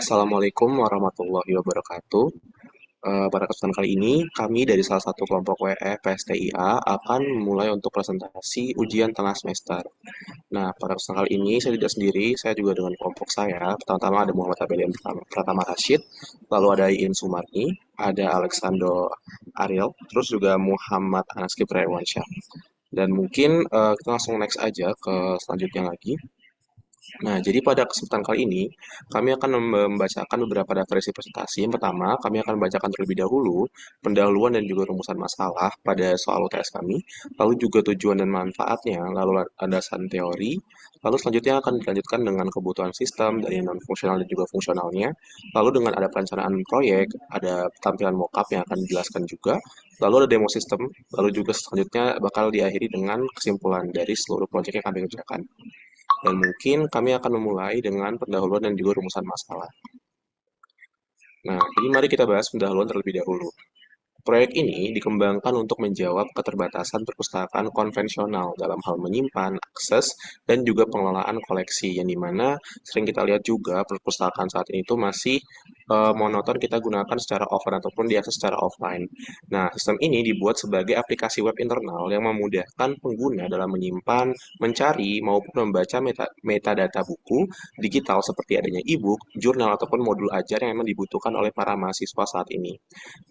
Assalamualaikum warahmatullahi wabarakatuh. Pada kesempatan kali ini, kami dari salah satu kelompok WE PSTIA akan memulai untuk presentasi ujian tengah semester. Nah, pada kesempatan kali ini saya tidak sendiri, saya juga dengan kelompok saya. Pertama-tama ada Muhammad Abelian Pratama Rashid, lalu ada Iin Sumarni, ada Alexander Ariel, terus juga Muhammad Anas Kiprawansyah. Dan mungkin kita langsung next aja ke selanjutnya lagi. Nah, jadi pada kesempatan kali ini, kami akan membacakan beberapa referensi presentasi. Yang pertama, kami akan membacakan terlebih dahulu pendahuluan dan juga rumusan masalah pada soal UTS kami, lalu juga tujuan dan manfaatnya, lalu landasan teori, lalu selanjutnya akan dilanjutkan dengan kebutuhan sistem dari non-fungsional dan juga fungsionalnya, lalu dengan ada perencanaan proyek, ada tampilan mockup yang akan dijelaskan juga, lalu ada demo sistem, lalu juga selanjutnya bakal diakhiri dengan kesimpulan dari seluruh proyek yang kami kerjakan. Dan mungkin kami akan memulai dengan pendahuluan dan juga rumusan masalah. Nah, jadi mari kita bahas pendahuluan terlebih dahulu. Proyek ini dikembangkan untuk menjawab keterbatasan perpustakaan konvensional dalam hal menyimpan, akses, dan juga pengelolaan koleksi, yang dimana sering kita lihat juga perpustakaan saat ini itu masih monoton kita gunakan secara offline ataupun diakses secara offline. Nah, sistem ini dibuat sebagai aplikasi web internal yang memudahkan pengguna dalam menyimpan, mencari, maupun membaca metadata buku digital seperti adanya e-book, jurnal, ataupun modul ajar yang memang dibutuhkan oleh para mahasiswa saat ini.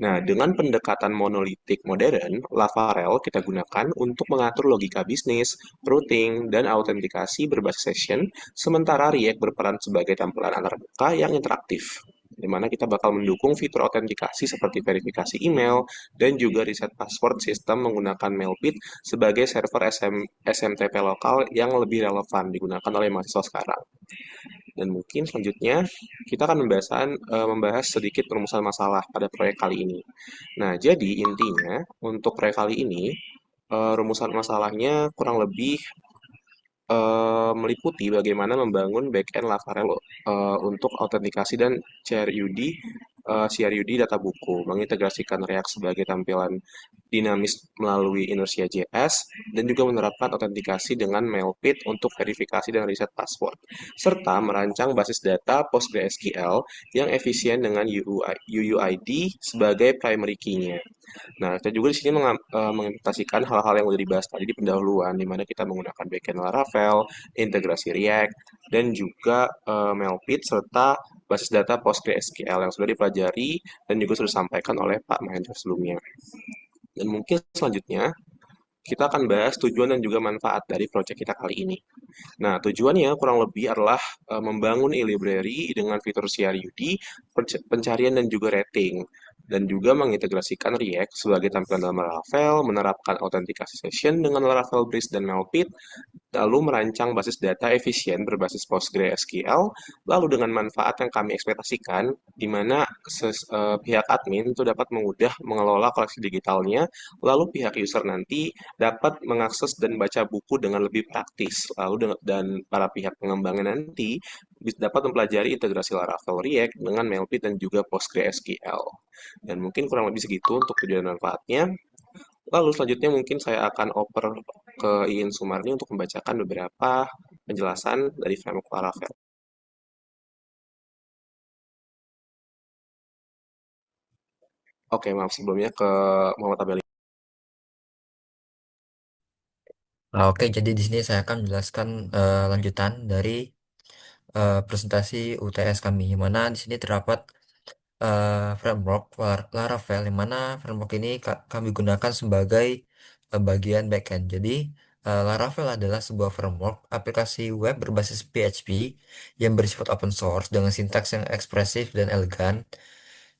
Nah, dengan pendekatan monolitik modern, Laravel kita gunakan untuk mengatur logika bisnis, routing, dan autentikasi berbasis session, sementara React berperan sebagai tampilan antarmuka yang interaktif, di mana kita bakal mendukung fitur autentikasi seperti verifikasi email dan juga reset password sistem menggunakan Mailpit sebagai server SMTP lokal yang lebih relevan digunakan oleh mahasiswa sekarang. Dan mungkin selanjutnya kita akan membahas sedikit perumusan masalah pada proyek kali ini. Nah, jadi intinya untuk proyek kali ini rumusan masalahnya kurang lebih meliputi bagaimana membangun backend Laravel untuk autentikasi dan CRUD data buku, mengintegrasikan React sebagai tampilan dinamis melalui Inertia JS, dan juga menerapkan autentikasi dengan Mailpit untuk verifikasi dan reset password, serta merancang basis data PostgreSQL yang efisien dengan UUID sebagai primary key-nya. Nah, kita juga di sini mengimplementasikan hal-hal yang sudah dibahas tadi di pendahuluan, di mana kita menggunakan backend Laravel, integrasi React, dan juga Mailpit, serta basis data PostgreSQL yang sudah dipelajari dan juga sudah disampaikan oleh Pak Mahendra sebelumnya. Dan mungkin selanjutnya, kita akan bahas tujuan dan juga manfaat dari proyek kita kali ini. Nah, tujuannya kurang lebih adalah membangun e-library dengan fitur CRUD, pencarian dan juga rating, dan juga mengintegrasikan React sebagai tampilan dalam Laravel, menerapkan autentikasi session dengan Laravel Bridge dan Mailpit, lalu merancang basis data efisien berbasis PostgreSQL, lalu dengan manfaat yang kami ekspektasikan, di mana pihak admin itu dapat mudah mengelola koleksi digitalnya, lalu pihak user nanti dapat mengakses dan baca buku dengan lebih praktis, lalu dan para pihak pengembangnya nanti dapat mempelajari integrasi Laravel React dengan Mailpit dan juga PostgreSQL. Dan mungkin kurang lebih segitu untuk tujuan dan manfaatnya. Lalu selanjutnya mungkin saya akan oper ke Iin Sumarni untuk membacakan beberapa penjelasan dari framework Laravel. Oke, maaf sebelumnya ke Muhammad Abeli. Nah, oke, jadi di sini saya akan menjelaskan lanjutan dari presentasi UTS kami, yang mana di sini terdapat framework Laravel, yang mana framework ini kami gunakan sebagai bagian backend. Jadi, Laravel adalah sebuah framework aplikasi web berbasis PHP yang bersifat open source dengan sintaks yang ekspresif dan elegan,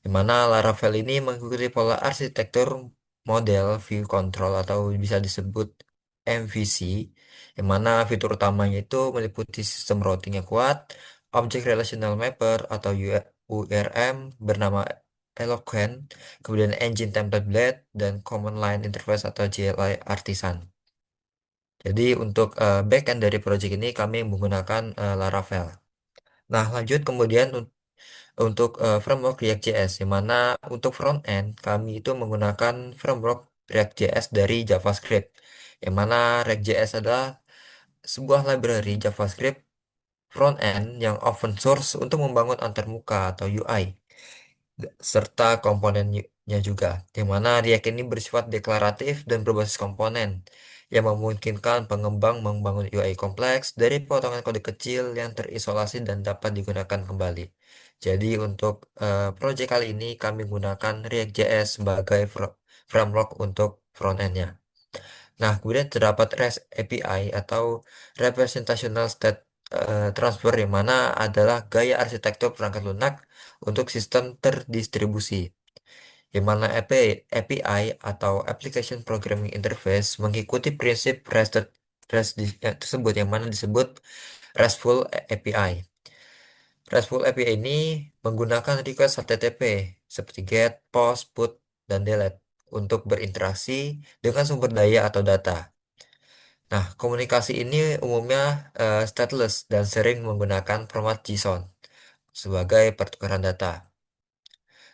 di mana Laravel ini mengikuti pola arsitektur model view control atau bisa disebut MVC, yang mana fitur utamanya itu meliputi sistem routing yang kuat, Object Relational Mapper atau URM bernama Eloquent, kemudian Engine Template, dan Command Line Interface atau CLI Artisan. Jadi untuk backend dari project ini kami menggunakan Laravel. Nah, lanjut kemudian untuk framework React.js, di mana untuk front-end kami itu menggunakan framework React.js dari JavaScript, yang mana React.js adalah sebuah library JavaScript front end yang open source untuk membangun antarmuka atau UI serta komponennya juga, di mana React ini bersifat deklaratif dan berbasis komponen yang memungkinkan pengembang membangun UI kompleks dari potongan kode kecil yang terisolasi dan dapat digunakan kembali. Jadi untuk proyek kali ini kami gunakan React.js sebagai framework untuk front-end-nya. Nah, kemudian terdapat REST API atau Representational State Transfer yang mana adalah gaya arsitektur perangkat lunak untuk sistem terdistribusi, di mana API atau Application Programming Interface mengikuti prinsip tersebut yang mana disebut RESTful API. RESTful API ini menggunakan request HTTP seperti GET, POST, PUT, dan DELETE untuk berinteraksi dengan sumber daya atau data. Nah, komunikasi ini umumnya stateless dan sering menggunakan format JSON sebagai pertukaran data.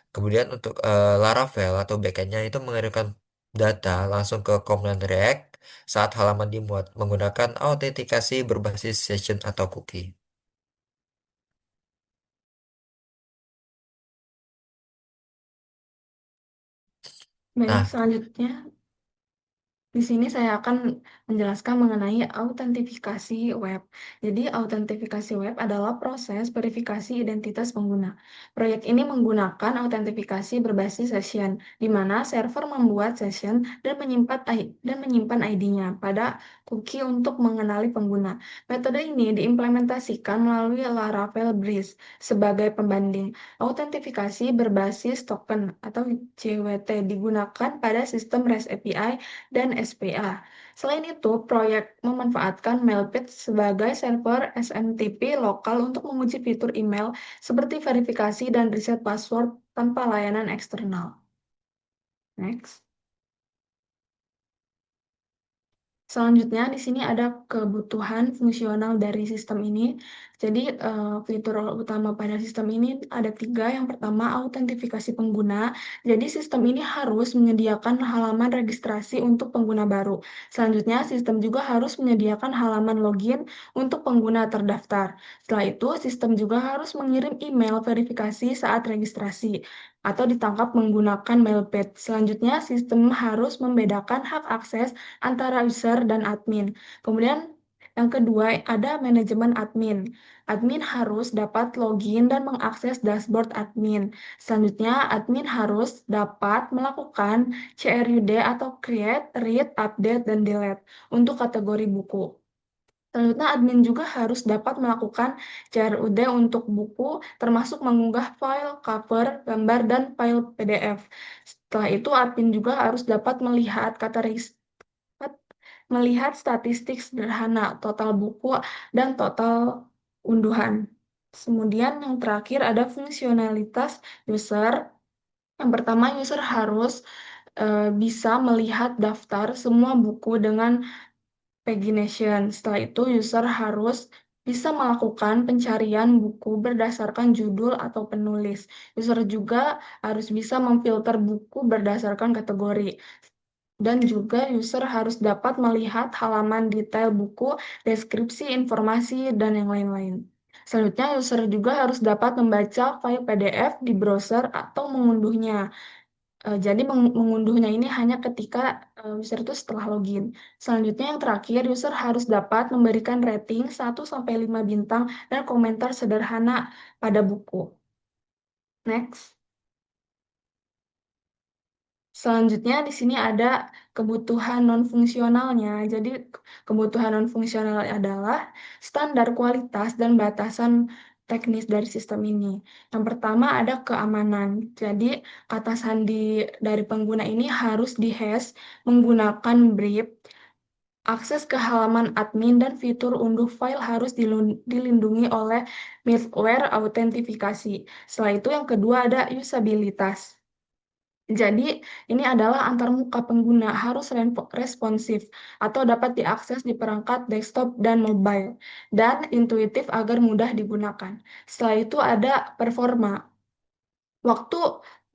Kemudian untuk Laravel atau backendnya itu mengirimkan data langsung ke komponen React saat halaman dimuat menggunakan autentikasi berbasis session atau cookie. Baik, Nah, selanjutnya di sini saya akan menjelaskan mengenai autentifikasi web. Jadi, autentifikasi web adalah proses verifikasi identitas pengguna. Proyek ini menggunakan autentifikasi berbasis session, di mana server membuat session dan menyimpan ID-nya pada cookie untuk mengenali pengguna. Metode ini diimplementasikan melalui Laravel Breeze sebagai pembanding. Autentifikasi berbasis token atau JWT digunakan pada sistem REST API dan SPA. Selain itu, proyek memanfaatkan Mailpit sebagai server SMTP lokal untuk menguji fitur email seperti verifikasi dan reset password tanpa layanan eksternal. Next. Selanjutnya, di sini ada kebutuhan fungsional dari sistem ini. Jadi, fitur utama pada sistem ini ada tiga. Yang pertama, autentifikasi pengguna. Jadi, sistem ini harus menyediakan halaman registrasi untuk pengguna baru. Selanjutnya, sistem juga harus menyediakan halaman login untuk pengguna terdaftar. Setelah itu, sistem juga harus mengirim email verifikasi saat registrasi atau ditangkap menggunakan mailpad. Selanjutnya, sistem harus membedakan hak akses antara user dan admin. Kemudian yang kedua ada manajemen admin. Admin harus dapat login dan mengakses dashboard admin. Selanjutnya, admin harus dapat melakukan CRUD atau create, read, update, dan delete untuk kategori buku. Selanjutnya, admin juga harus dapat melakukan CRUD untuk buku, termasuk mengunggah file, cover, gambar, dan file PDF. Setelah itu, admin juga harus dapat melihat statistik sederhana, total buku, dan total unduhan. Kemudian yang terakhir ada fungsionalitas user. Yang pertama, user harus bisa melihat daftar semua buku dengan pagination. Setelah itu, user harus bisa melakukan pencarian buku berdasarkan judul atau penulis. User juga harus bisa memfilter buku berdasarkan kategori. Dan juga user harus dapat melihat halaman detail buku, deskripsi, informasi, dan yang lain-lain. Selanjutnya, user juga harus dapat membaca file PDF di browser atau mengunduhnya. Jadi mengunduhnya ini hanya ketika user itu setelah login. Selanjutnya yang terakhir, user harus dapat memberikan rating 1-5 bintang dan komentar sederhana pada buku. Next. Selanjutnya di sini ada kebutuhan non-fungsionalnya. Jadi kebutuhan non-fungsional adalah standar kualitas dan batasan teknis dari sistem ini. Yang pertama ada keamanan. Jadi kata sandi dari pengguna ini harus dihash menggunakan brief. Akses ke halaman admin dan fitur unduh file harus dilindungi oleh middleware autentifikasi. Setelah itu yang kedua ada usabilitas. Jadi, ini adalah antarmuka pengguna harus responsif atau dapat diakses di perangkat desktop dan mobile, dan intuitif agar mudah digunakan. Setelah itu ada performa. Waktu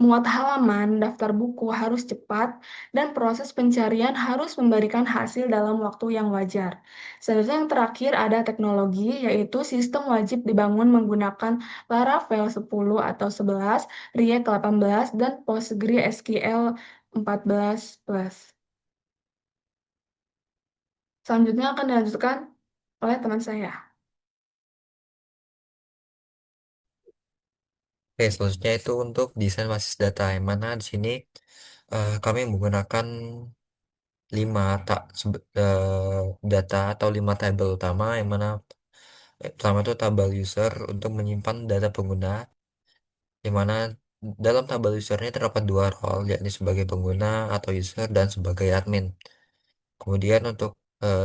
muat halaman daftar buku harus cepat, dan proses pencarian harus memberikan hasil dalam waktu yang wajar. Selanjutnya yang terakhir ada teknologi, yaitu sistem wajib dibangun menggunakan Laravel 10 atau 11, React 18, dan PostgreSQL 14+. Selanjutnya akan dilanjutkan oleh teman saya. Oke, selanjutnya itu untuk desain basis data, yang mana di sini kami menggunakan 5 data atau 5 tabel utama, yang mana pertama itu tabel user untuk menyimpan data pengguna, yang mana dalam tabel user ini terdapat dua role, yakni sebagai pengguna atau user dan sebagai admin. Kemudian untuk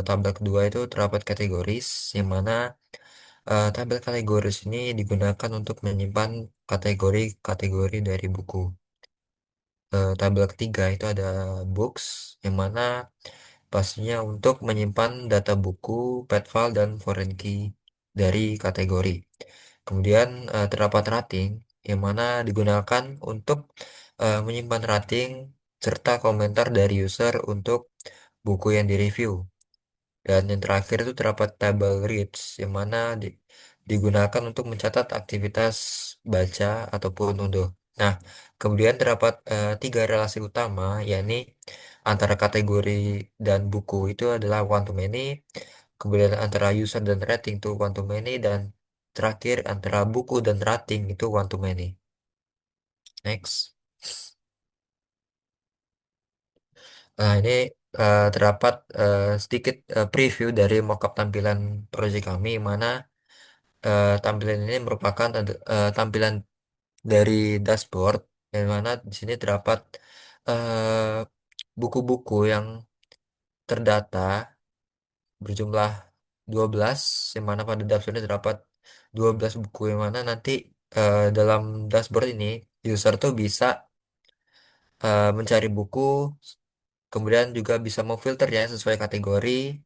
tabel kedua itu terdapat kategoris, yang mana tabel kategoris ini digunakan untuk menyimpan kategori-kategori dari buku. Tabel ketiga itu ada books, yang mana pastinya untuk menyimpan data buku, pet file, dan foreign key dari kategori. Kemudian terdapat rating, yang mana digunakan untuk menyimpan rating serta komentar dari user untuk buku yang direview. Dan yang terakhir itu terdapat tabel reads, yang mana digunakan untuk mencatat aktivitas baca ataupun unduh. Nah, kemudian terdapat tiga relasi utama, yakni antara kategori dan buku itu adalah one to many, kemudian antara user dan rating itu one to many, dan terakhir antara buku dan rating itu one to many. Next. Nah, ini terdapat sedikit preview dari mockup tampilan proyek kami, mana tampilan ini merupakan tampilan dari dashboard, yang mana di sini terdapat eh, buku-buku yang terdata berjumlah 12, yang mana pada dashboard ini terdapat 12 buku, yang mana nanti dalam dashboard ini user tuh bisa mencari buku, kemudian juga bisa memfilter ya sesuai kategori,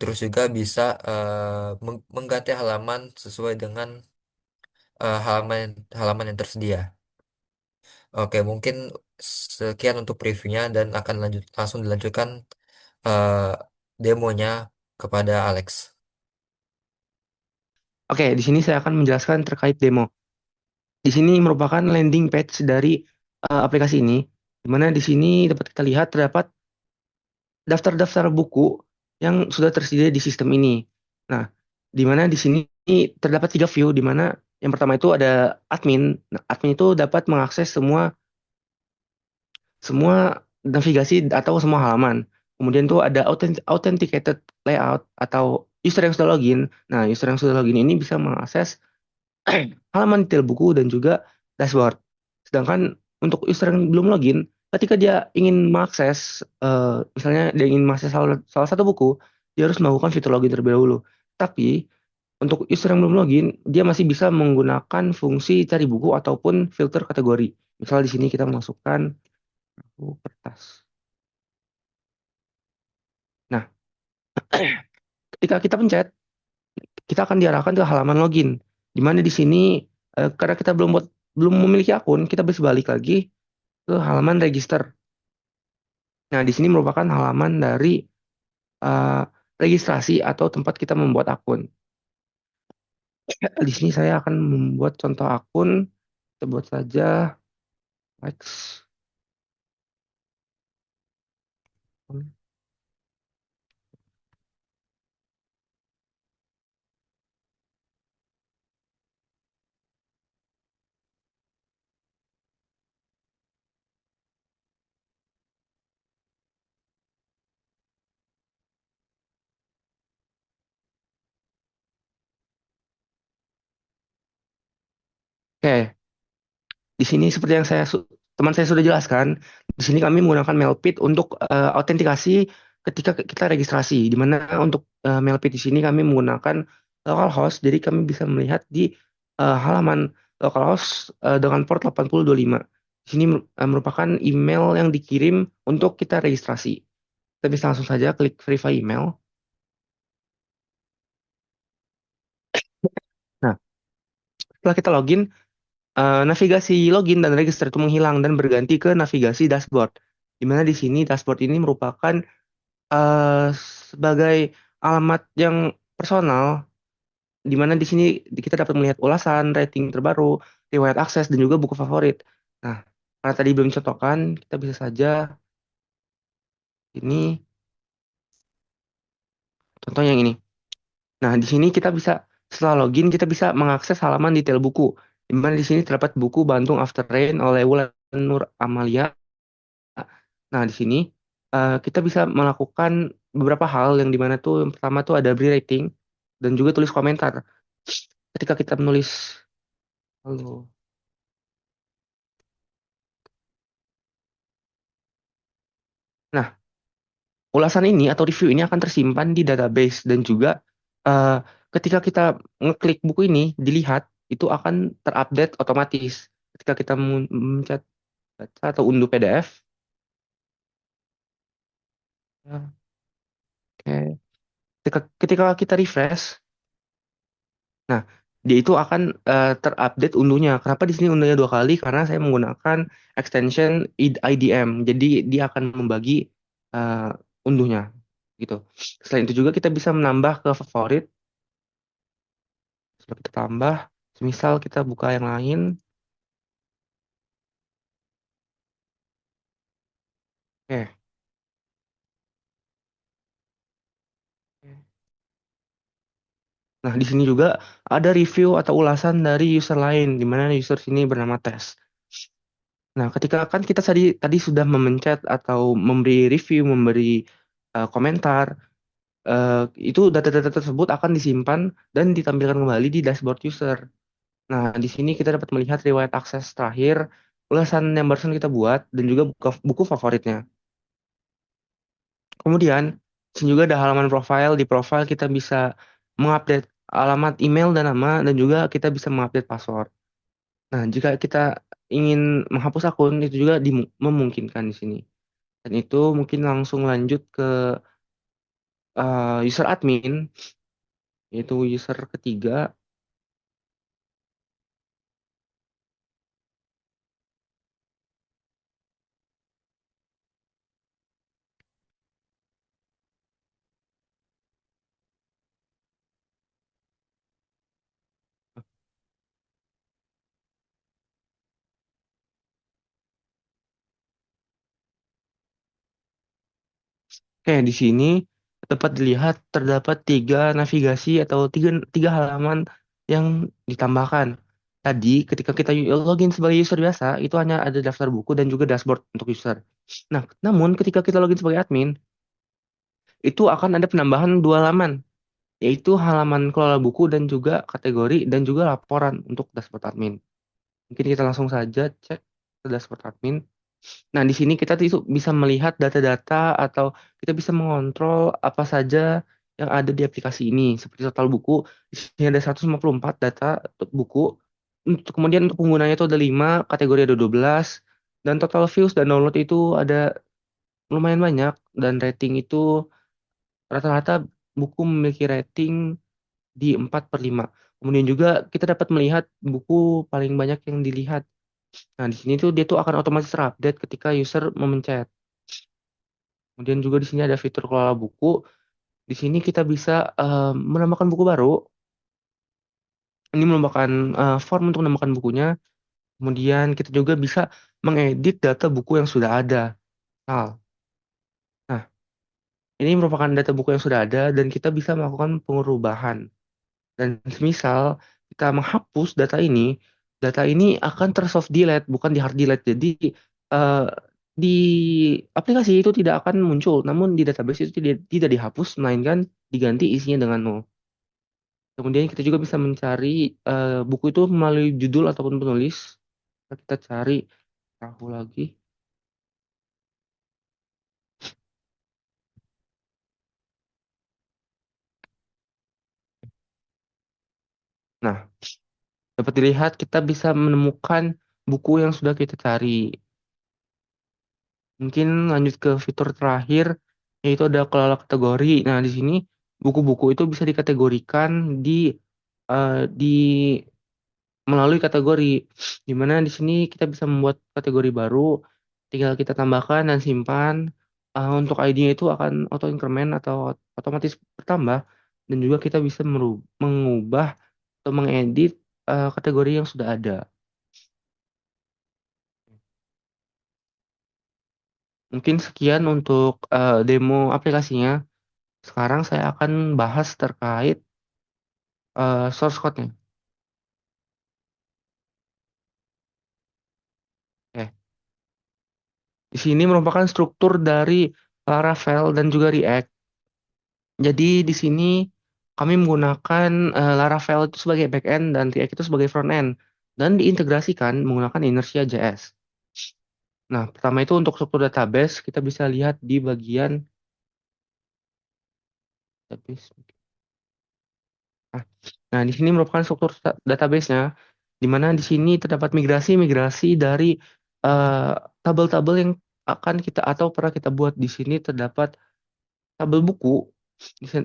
terus juga bisa mengganti halaman sesuai dengan halaman halaman yang tersedia. Oke, mungkin sekian untuk previewnya, dan akan langsung dilanjutkan eh, demonya kepada Alex. Oke, di sini saya akan menjelaskan terkait demo. Di sini merupakan landing page dari aplikasi ini, di mana di sini dapat kita lihat terdapat daftar-daftar buku yang sudah tersedia di sistem ini. Nah, di mana di sini terdapat 3 view, di mana yang pertama itu ada admin. Nah, admin itu dapat mengakses semua semua navigasi atau semua halaman. Kemudian tuh ada authenticated layout atau user yang sudah login. Nah, user yang sudah login ini bisa mengakses halaman detail buku dan juga dashboard. Sedangkan untuk user yang belum login, ketika dia ingin mengakses, misalnya dia ingin mengakses salah satu buku, dia harus melakukan fitur login terlebih dahulu. Tapi untuk user yang belum login, dia masih bisa menggunakan fungsi cari buku ataupun filter kategori. Misal di sini kita masukkan buku kertas. Nah, ketika kita pencet, kita akan diarahkan ke halaman login. Di mana di sini karena kita belum memiliki akun, kita bisa balik lagi ke halaman register. Nah, di sini merupakan halaman dari eh, registrasi atau tempat kita membuat akun. Di sini saya akan membuat contoh akun. Kita buat saja Lex. Oke, di sini seperti yang teman saya sudah jelaskan, di sini kami menggunakan Mailpit untuk autentikasi ketika kita registrasi. Di mana untuk Mailpit di sini kami menggunakan localhost, jadi kami bisa melihat di halaman localhost dengan port 8025. Di sini merupakan email yang dikirim untuk kita registrasi. Kita bisa langsung saja klik verify email. Nah, setelah kita login, navigasi login dan register itu menghilang dan berganti ke navigasi dashboard. Di mana di sini dashboard ini merupakan sebagai alamat yang personal, di mana di sini kita dapat melihat ulasan, rating terbaru, riwayat akses, dan juga buku favorit. Nah, karena tadi belum contohkan, kita bisa saja ini contoh yang ini. Nah, di sini kita bisa setelah login kita bisa mengakses halaman detail buku. Di mana di sini terdapat buku Bantung After Rain oleh Wulan Nur Amalia. Nah, di sini kita bisa melakukan beberapa hal yang dimana tuh yang pertama tuh ada beri rating dan juga tulis komentar. Ketika kita menulis halo. Nah, ulasan ini atau review ini akan tersimpan di database dan juga eh, ketika kita ngeklik buku ini dilihat itu akan terupdate otomatis. Ketika kita mencet baca atau unduh PDF. Ya, oke. Ketika kita refresh, nah dia itu akan terupdate unduhnya. Kenapa di sini unduhnya 2 kali? Karena saya menggunakan extension IDM. Jadi dia akan membagi unduhnya gitu. Selain itu juga kita bisa menambah ke favorit. Setelah kita tambah, misal kita buka yang lain. Oke. Nah, di sini juga ada review atau ulasan dari user lain, di mana user sini bernama Tes. Nah, ketika kan kita tadi sudah memencet atau memberi review, memberi komentar, eh, itu data-data tersebut akan disimpan dan ditampilkan kembali di dashboard user. Nah, di sini kita dapat melihat riwayat akses terakhir, ulasan yang barusan kita buat, dan juga buku favoritnya. Kemudian, di sini juga ada halaman profile. Di profile kita bisa mengupdate alamat email dan nama, dan juga kita bisa mengupdate password. Nah, jika kita ingin menghapus akun, itu juga memungkinkan di sini. Dan itu mungkin langsung lanjut ke user admin, yaitu user ketiga. Oke, di sini dapat dilihat terdapat 3 navigasi atau tiga halaman yang ditambahkan. Tadi ketika kita login sebagai user biasa, itu hanya ada daftar buku dan juga dashboard untuk user. Nah, namun ketika kita login sebagai admin, itu akan ada penambahan 2 halaman, yaitu halaman kelola buku dan juga kategori dan juga laporan untuk dashboard admin. Mungkin kita langsung saja cek ke dashboard admin. Nah, di sini kita bisa melihat data-data atau kita bisa mengontrol apa saja yang ada di aplikasi ini. Seperti total buku, di sini ada 154 data buku. Kemudian untuk penggunanya itu ada 5, kategori ada 12, dan total views dan download itu ada lumayan banyak, dan rating itu rata-rata buku memiliki rating di 4/5. Kemudian juga kita dapat melihat buku paling banyak yang dilihat. Nah, di sini tuh dia tuh akan otomatis terupdate ketika user memencet. Kemudian juga di sini ada fitur kelola buku. Di sini kita bisa menambahkan buku baru. Ini merupakan form untuk menambahkan bukunya. Kemudian kita juga bisa mengedit data buku yang sudah ada. Nah, ini merupakan data buku yang sudah ada dan kita bisa melakukan perubahan. Dan misal kita menghapus data ini akan tersoft delete, bukan di hard delete. Jadi eh, di aplikasi itu tidak akan muncul, namun di database itu tidak dihapus, melainkan diganti isinya dengan nol. Kemudian kita juga bisa mencari buku itu melalui judul ataupun penulis. Kita cari perahu lagi. Nah, dapat dilihat kita bisa menemukan buku yang sudah kita cari. Mungkin lanjut ke fitur terakhir, yaitu ada kelola kategori. Nah, di sini buku-buku itu bisa dikategorikan di melalui kategori, di mana di sini kita bisa membuat kategori baru, tinggal kita tambahkan dan simpan. Untuk ID-nya itu akan auto increment atau otomatis bertambah, dan juga kita bisa mengubah atau mengedit kategori yang sudah ada. Mungkin sekian untuk demo aplikasinya. Sekarang saya akan bahas terkait source code-nya. Oke. Di sini merupakan struktur dari Laravel dan juga React. Jadi di sini kami menggunakan Laravel itu sebagai backend dan React itu sebagai frontend dan diintegrasikan menggunakan Inertia.js. Nah, pertama itu untuk struktur database kita bisa lihat di bagian database. Nah, nah, di sini merupakan struktur database-nya, di mana di sini terdapat migrasi-migrasi dari eh, tabel-tabel yang akan kita atau pernah kita buat. Di sini terdapat tabel buku,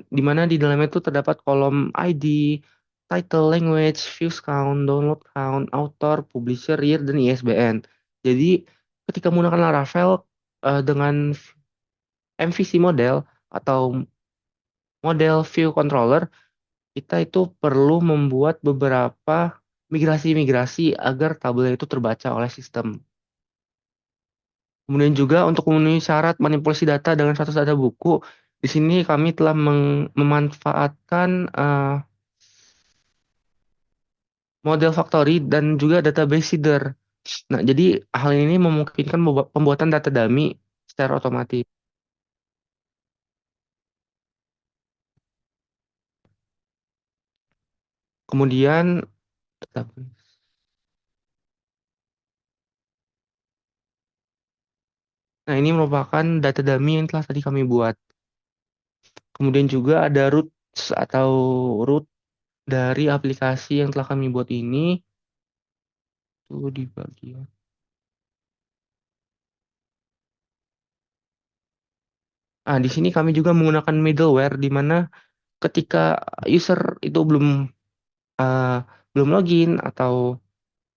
di mana di dalamnya itu terdapat kolom ID, title, language, views count, download count, author, publisher, year, dan ISBN. Jadi ketika menggunakan Laravel dengan MVC model atau model view controller, kita itu perlu membuat beberapa migrasi-migrasi agar tabelnya itu terbaca oleh sistem. Kemudian juga untuk memenuhi syarat manipulasi data dengan status data buku, di sini kami telah memanfaatkan model factory dan juga database seeder. Nah, jadi hal ini memungkinkan pembuatan data dummy secara otomatis. Kemudian, nah ini merupakan data dummy yang telah tadi kami buat. Kemudian juga ada roots atau root dari aplikasi yang telah kami buat ini. Tuh di bagian. Nah, di sini kami juga menggunakan middleware di mana ketika user itu uh, belum login atau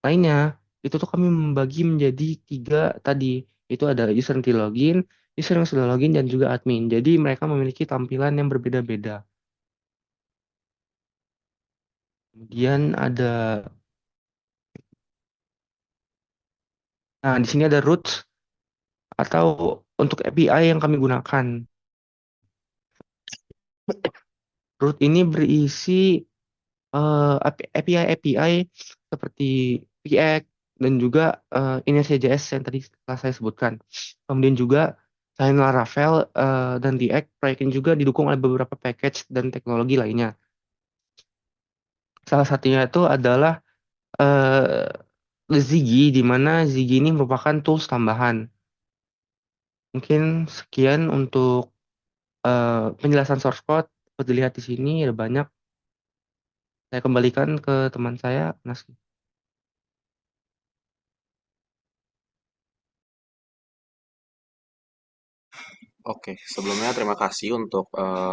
lainnya, itu tuh kami membagi menjadi tiga tadi. Itu ada user yang tidak login, user yang sudah login, dan juga admin. Jadi mereka memiliki tampilan yang berbeda-beda. Kemudian ada, nah di sini ada roots atau untuk API yang kami gunakan. Root ini berisi API seperti React dan juga Init.js yang tadi telah saya sebutkan. Kemudian juga selain Laravel dan React, proyek ini juga didukung oleh beberapa package dan teknologi lainnya. Salah satunya itu adalah Ziggy, di mana Ziggy ini merupakan tools tambahan. Mungkin sekian untuk penjelasan source code. Seperti dilihat di sini ada banyak. Saya kembalikan ke teman saya, Nas. Oke, sebelumnya terima kasih untuk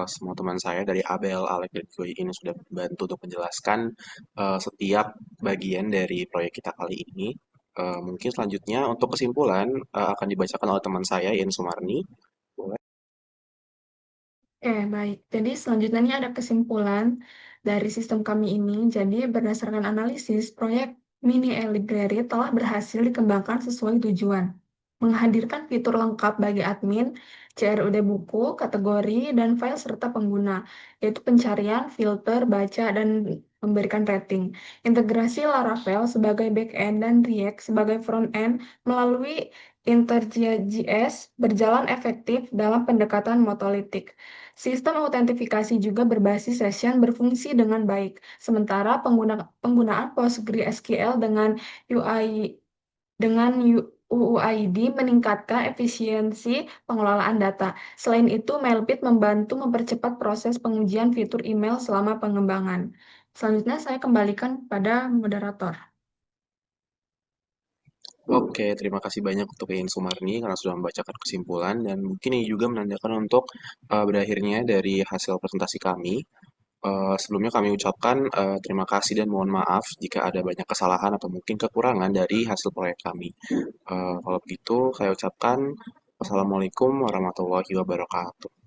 semua teman saya dari Abel, Alek, dan Joy ini sudah bantu untuk menjelaskan setiap bagian dari proyek kita kali ini. Mungkin selanjutnya untuk kesimpulan akan dibacakan oleh teman saya, Ian Sumarni. Boleh? Oke, baik. Jadi selanjutnya ini ada kesimpulan dari sistem kami ini. Jadi berdasarkan analisis, proyek Mini e-Library telah berhasil dikembangkan sesuai tujuan. Menghadirkan fitur lengkap bagi admin, CRUD buku, kategori, dan file serta pengguna, yaitu pencarian, filter, baca, dan memberikan rating. Integrasi Laravel sebagai backend dan React sebagai frontend melalui IntelliJ.js berjalan efektif dalam pendekatan monolitik. Sistem autentifikasi juga berbasis session berfungsi dengan baik, sementara penggunaan PostgreSQL dengan UI dengan UUID meningkatkan efisiensi pengelolaan data. Selain itu, Mailpit membantu mempercepat proses pengujian fitur email selama pengembangan. Selanjutnya, saya kembalikan pada moderator. Oke, terima kasih banyak untuk Ian Sumarni karena sudah membacakan kesimpulan dan mungkin ini juga menandakan untuk berakhirnya dari hasil presentasi kami. Sebelumnya kami ucapkan terima kasih dan mohon maaf jika ada banyak kesalahan atau mungkin kekurangan dari hasil proyek kami. Kalau begitu, saya ucapkan wassalamualaikum warahmatullahi wabarakatuh.